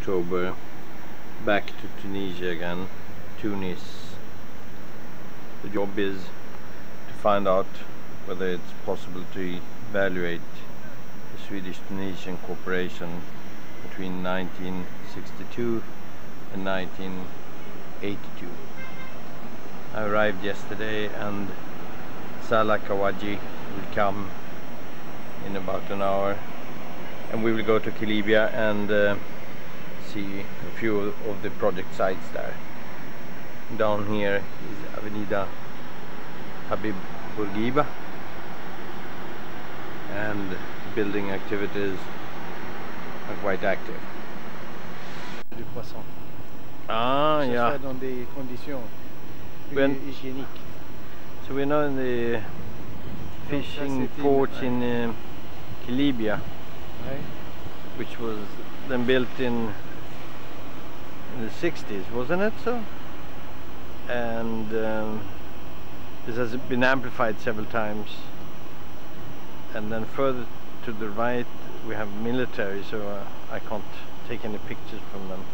October, back to Tunisia again, Tunis. The job is to find out whether it's possible to evaluate the Swedish-Tunisian cooperation between 1962 and 1982. I arrived yesterday and Salah will come in about an hour, and we will go to Libya and see a few of the project sites there. Down here is Avenida Habib Bourguiba, and building activities are quite active. Du poisson. Ah, yeah. Dans des conditions hygiéniques. So we're now in the fishing port in Libya, which was then built in the 60s, wasn't it so? And this has been amplified several times. And then further to the right we have military, so I can't take any pictures from them.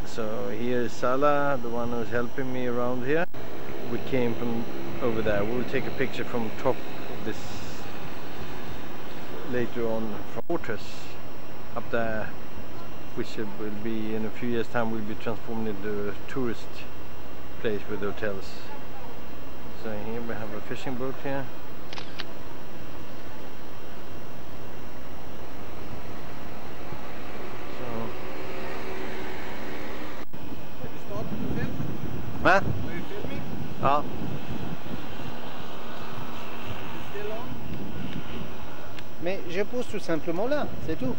So here is Salah, the one who's helping me around here. We came from over there. We'll take a picture from top of this later on from fortress up there, which will be in a few years time will be transformed into a tourist place with hotels. So here we have a fishing boat here. Hein? Ah. Mais je pose tout simplement là, c'est tout.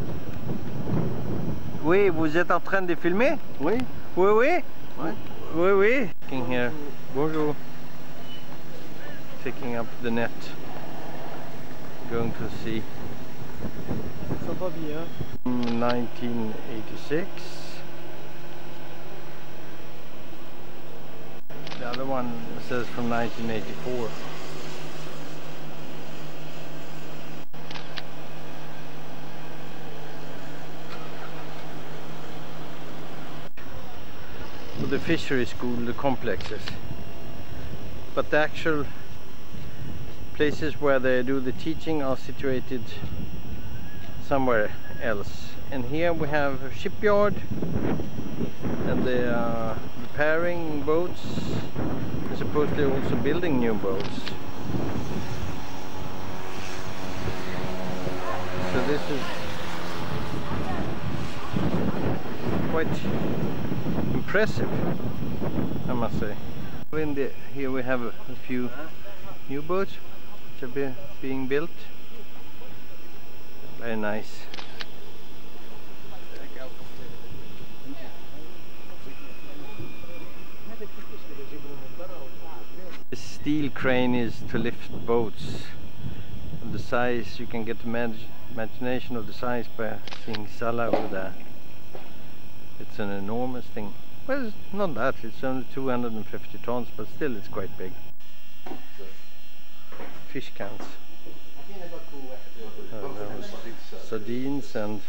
Oui, vous êtes en train de filmer? Oui. Oui, oui. Ouais. Oui, oui. Here. Bonjour. Picking up the net. Going to see. Ils sont pas bien. 1986. The other one says from 1984. For the fishery school, the complexes. But the actual places where they do the teaching are situated somewhere else. And here we have a shipyard, and they are repairing boats and supposedly also building new boats. So this is quite impressive, I must say. Here we have a few new boats which are being built. Very nice. This steel crane is to lift boats. And the size, you can get the imagination of the size by seeing Salah over there. It's an enormous thing. Well, it's not that, it's only 250 tons, but still it's quite big. Fish cans. Sardines and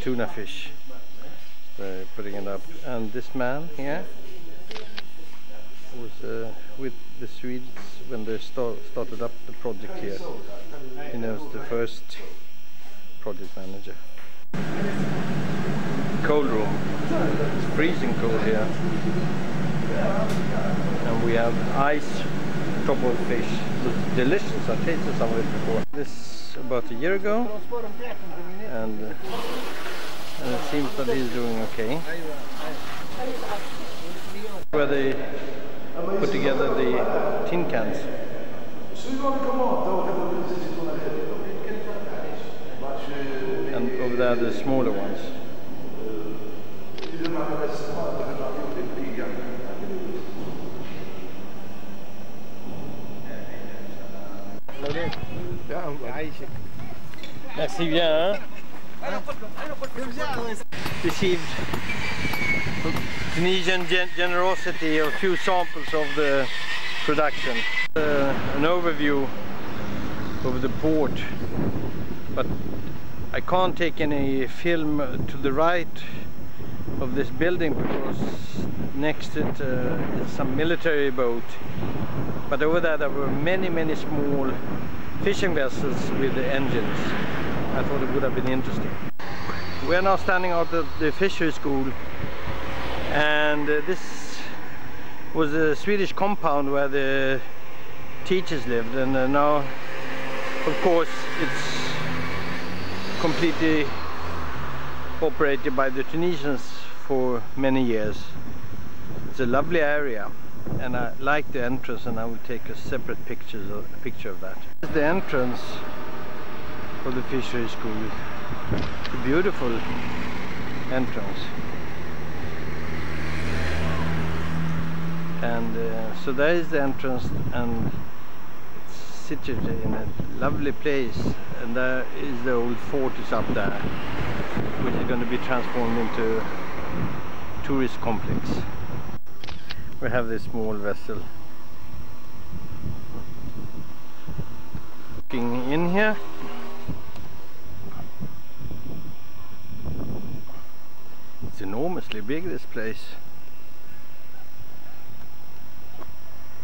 tuna fish. They're putting it up. And this man here was with the Swedes when they started up the project here. He knows the first project manager. Cold room. It's freezing cold here. And we have ice top of fish. It's delicious. I tasted some of it before. This about a year ago, and it seems that he's doing okay. Where they put together the tin cans. And over there the smaller ones. Merci bien. Hein? Received Tunisian generosity a few samples of the production. An overview of the port, but I can't take any film to the right of this building because next to it is some military boat, but over there were many small fishing vessels with the engines. I thought it would have been interesting. We are now standing out at the fishery school, and this was a Swedish compound where the teachers lived, and now of course it's completely operated by the Tunisians for many years. It's a lovely area, and I like the entrance, and I will take a separate picture of that. This is the entrance of the fishery school. It's a beautiful entrance, and so there is the entrance, and it's situated in a lovely place, and there is the old fortress up there, which is going to be transformed into a tourist complex. We have this small vessel. Looking in here, it's enormously big, this place.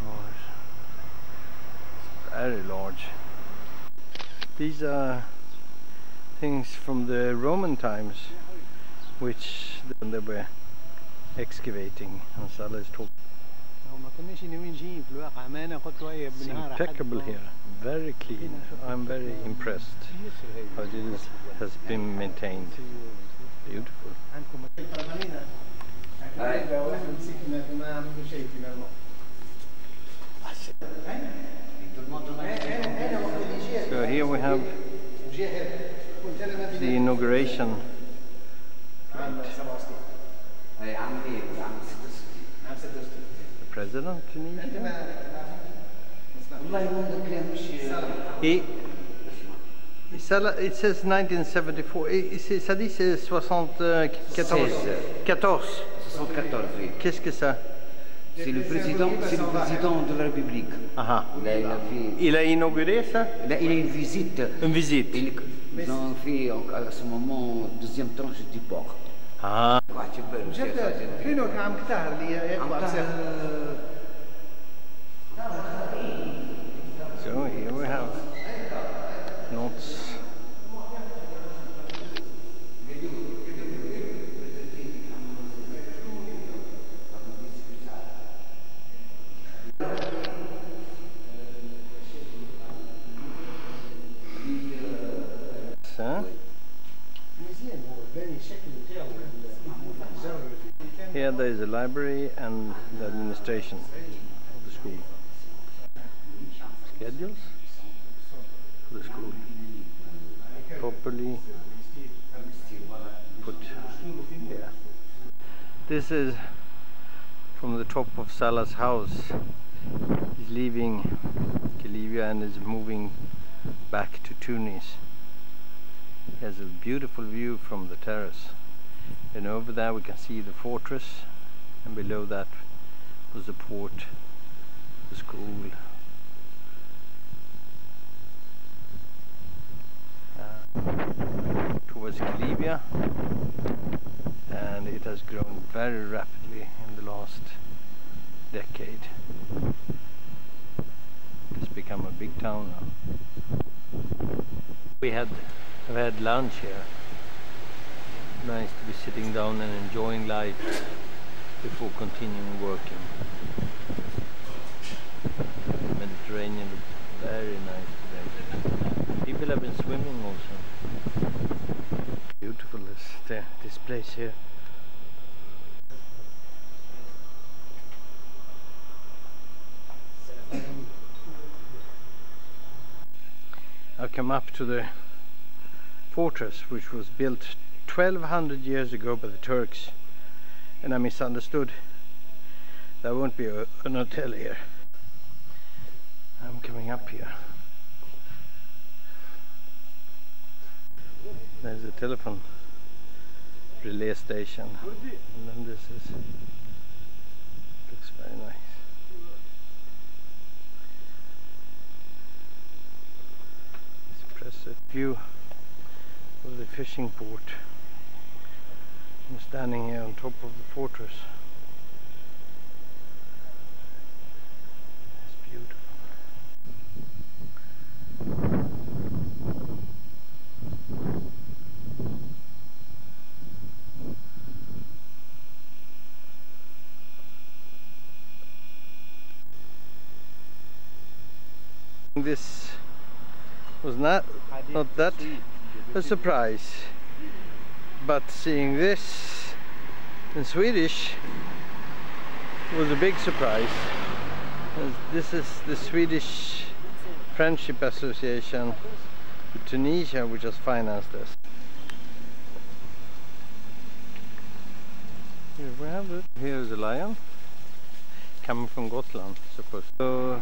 Oh, it's very large. These are things from the Roman times, which they were excavating, and Salah is talking. It's impeccable here, very clean. I'm very impressed how this has been maintained. Beautiful. So here we have the inauguration. The president of Tunisia. Salah, it says 1974. Ça dit c'est 74. 14. Qu'est-ce que ça? C'est le président de la République. Ah. Il a inauguré ça? Il a une visite. Une visite. Ils ont fait à ce moment deuxième tranche du port. Ah. So here we have knots. Here there is a library and the administration of the school. Schedules for the school, properly put here. This is from the top of Salah's house. He's leaving Libya and is moving back to Tunis. He has a beautiful view from the terrace, and over there we can see the fortress, and below that was the port, the school. Towards Libya, and it has grown very rapidly in the last decade. It's become a big town now. We have had lunch here. Nice to be sitting down and enjoying life before continuing working. Mediterranean looks very nice today. People have been swimming also. Beautiful this place here. I come up to the fortress, which was built 1200 years ago by the Turks, and I misunderstood. There won't be an hotel here. I'm coming up here. There's a telephone relay station, and then this looks very nice. It's impressive view of the fishing port. I'm standing here on top of the fortress. It's beautiful. This was not that a surprise, but seeing this in Swedish was a big surprise. This is the Swedish Friendship Association with Tunisia, which has financed this. Here we have it. Here is a lion coming from Gotland, supposed to. So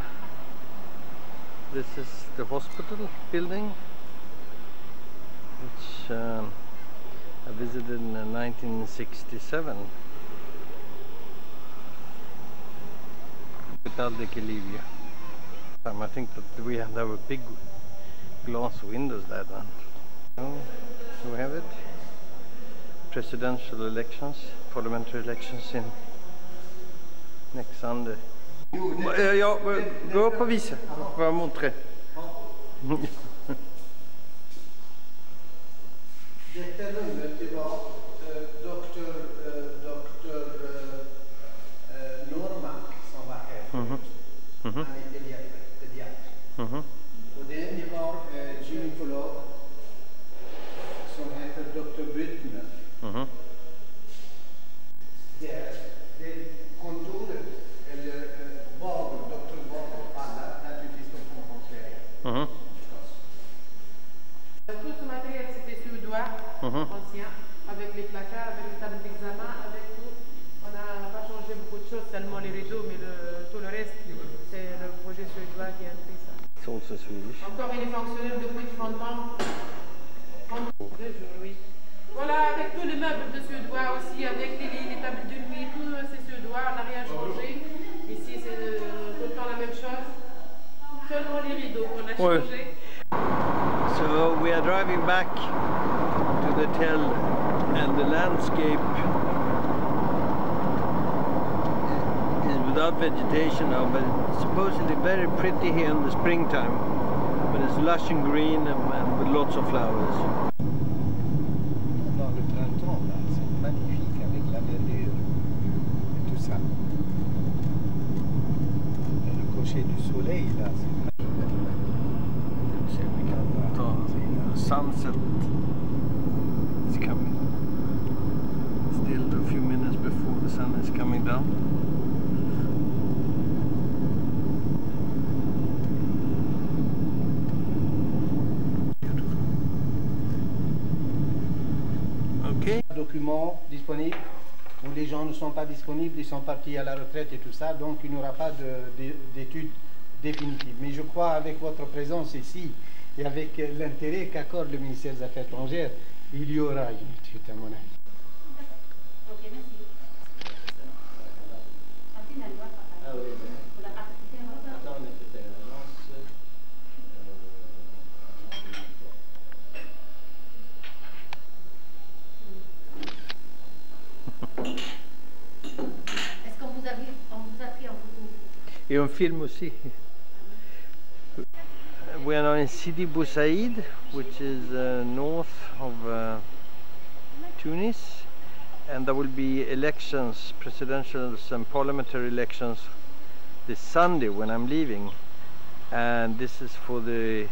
this is the hospital building, which I visited in 1967. Hospital de Kilibia. I think that we have a big glass windows there then. So we have it. Presidential elections, parliamentary elections in next Sunday. Ja, gå upp och visa. Får jag montre? Detta rummet det var doktor Norman som var här förut. Han är pediater. Och det var gynekolog som heter doktor Byttner. Det kontoret, eller doktor Bagel, alla naturligtvis de konferenser. Tout ce matériel c'était suédois, ancien, avec les placards, avec les tables d'examen, avec tout. On n'a pas changé beaucoup de choses, seulement les rideaux, mais tout le reste, c'est le projet suédois qui a fait ça. It's also Swedish. Encore il est fonctionnel depuis 30 ans. 32 jours, oui. Voilà, avec tous les meubles de suédois aussi, avec les tables de nuit, tout c'est suédois, on n'a rien changé. Ici c'est tout le temps la même chose. Seulement les rideaux qu'on a changé. So we are driving back to the hotel, and the landscape is without vegetation now, but it's supposedly very pretty here in the springtime. But it's lush and green and with lots of flowers. Dans le printemps, là, c'est magnifique avec la verdure et tout ça. Et le coucher du soleil, là, c'est magnifique. The sunset is coming. Still a few minutes before the sun is coming down. Beautiful. Okay. Documents disponibles où les gens ne sont pas disponibles, ils sont partis à la retraite et tout ça, donc il n'y aura pas d'études définitives. Mais je crois avec votre présence ici et avec l'intérêt qu'accorde le ministère des Affaires étrangères, il y aura une étude à mon avis. Ok, merci. Est-ce qu'on vous a pris en photo? Et on filme aussi. We are now in Sidi Bou Said, which is north of Tunis, and there will be elections, presidential and parliamentary elections this Sunday when I'm leaving, and this is for the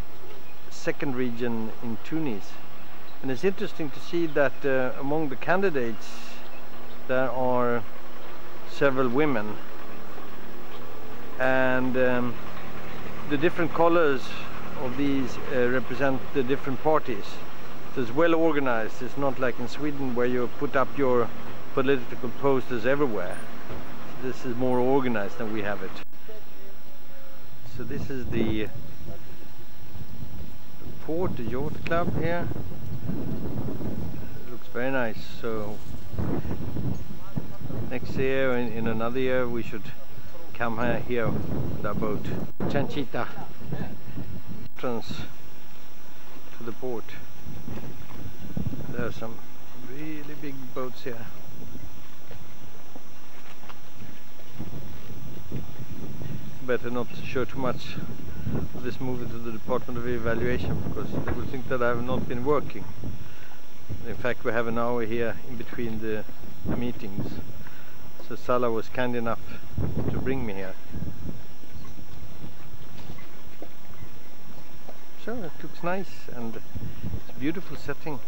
second region in Tunis. And it's interesting to see that among the candidates there are several women, and the different colors of these represent the different parties. So it's well organized. It's not like in Sweden where you put up your political posters everywhere. This is more organized than we have it. So this is the port, the yacht club here. It looks very nice. So next year, in another year, we should come here with our boat. Chanchita. Entrance to the port. are some really big boats here. Better not show too much of this movie to the Department of Evaluation, because they will think that I have not been working. In fact, we have an hour here in between the meetings, so Salah was kind enough to bring me here. So it looks nice, and it's a beautiful setting.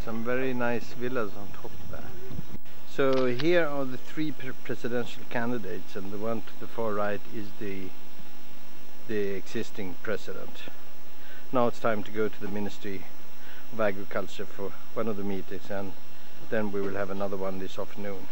Some very nice villas on top there. So here are the three presidential candidates, and the one to the far right is the existing president. Now it's time to go to the Ministry of Agriculture for one of the meetings, and then we will have another one this afternoon.